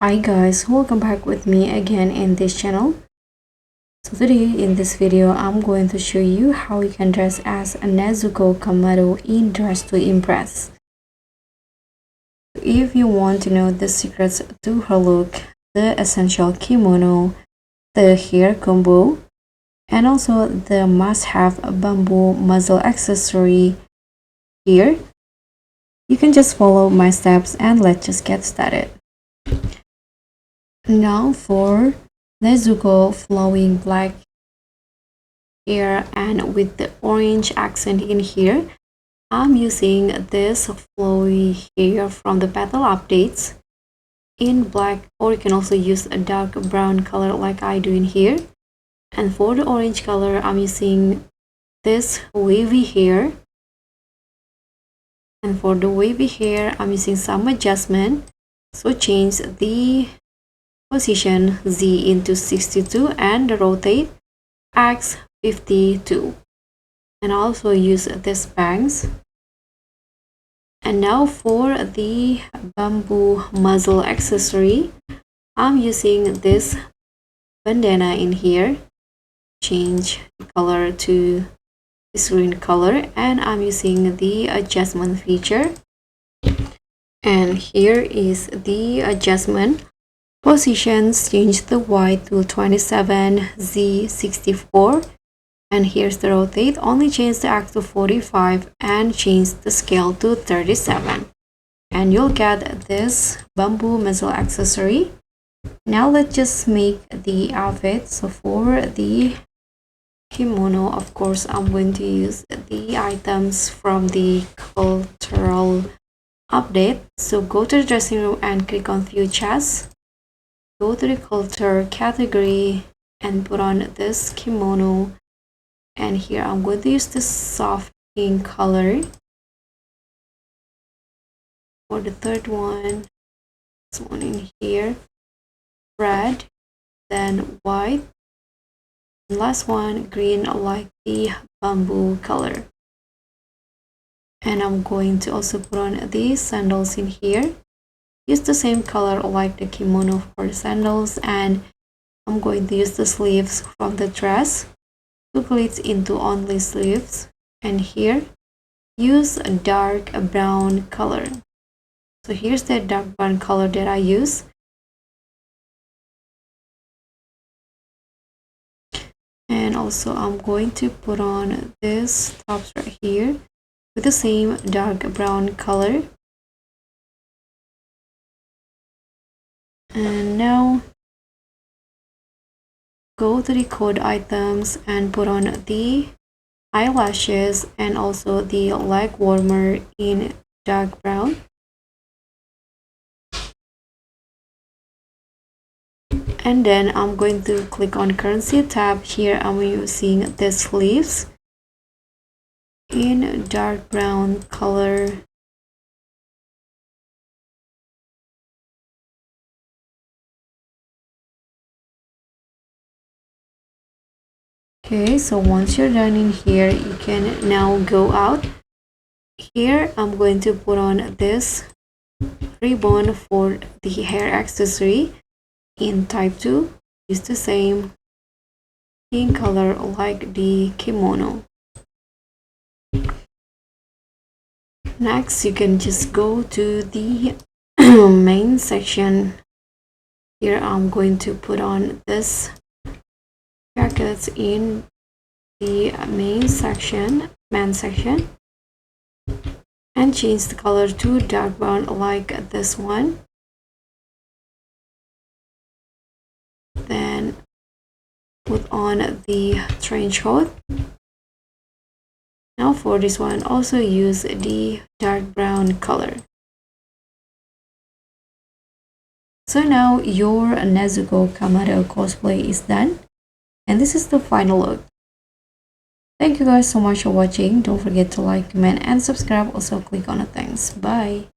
Hi guys, welcome back with me again in this channel. So today in this video I'm going to show you how you can dress as a Nezuko Kamado in Dress to Impress. If you want to know the secrets to her look, the essential kimono, the hair combo, and also the must-have bamboo muzzle accessory here, you can just follow my steps and let's just get started. Now for Nezuko flowing black hair and with the orange accent in here, I'm using this flowy hair from the Petal Updates in black, or you can also use a dark brown color like I do in here. And for the orange color, I'm using this wavy hair. And for the wavy hair, I'm using some adjustment. So change the position Z into 62 and rotate X 52, and also use this bangs. And now for the bamboo muzzle accessory, I'm using this bandana in here. Change the color to this green color, and I'm using the adjustment feature. And here is the adjustment. Positions, change the Y to 27, Z 64, and here's the rotate. Only change the X to 45 and change the scale to 37, and you'll get this bamboo muzzle accessory. Now let's just make the outfit. So for the kimono, of course, I'm going to use the items from the cultural update. So go to the dressing room and click on view chest. Go to the culture category and put on this kimono, and here I'm going to use this soft pink color. For the third one, this one in here, red, then white, and last one green like the bamboo color. And I'm going to also put on these sandals in here. Use the same color like the kimono for the sandals, and I'm going to use the sleeves from the dress to pleats into only sleeves, and here use a dark brown color. So here's the dark brown color that I use. And also I'm going to put on this tops right here with the same dark brown color. And now go to the code items and put on the eyelashes and also the leg warmer in dark brown. And then I'm going to click on currency tab. Here I'm using the sleeves in dark brown color. Okay, so once you're done in here, you can now go out. Here I'm going to put on this ribbon for the hair accessory in type 2. Use the same pink color like the kimono. Next, you can just go to the main section. Here I'm going to put on this jackets in the main section, and change the color to dark brown like this one. Then put on the trench coat. Now for this one, also use the dark brown color. So now your Nezuko Kamado cosplay is done, and this is the final look. Thank you guys so much for watching. Don't forget to like, comment, and subscribe. Also click on the thanks. Bye.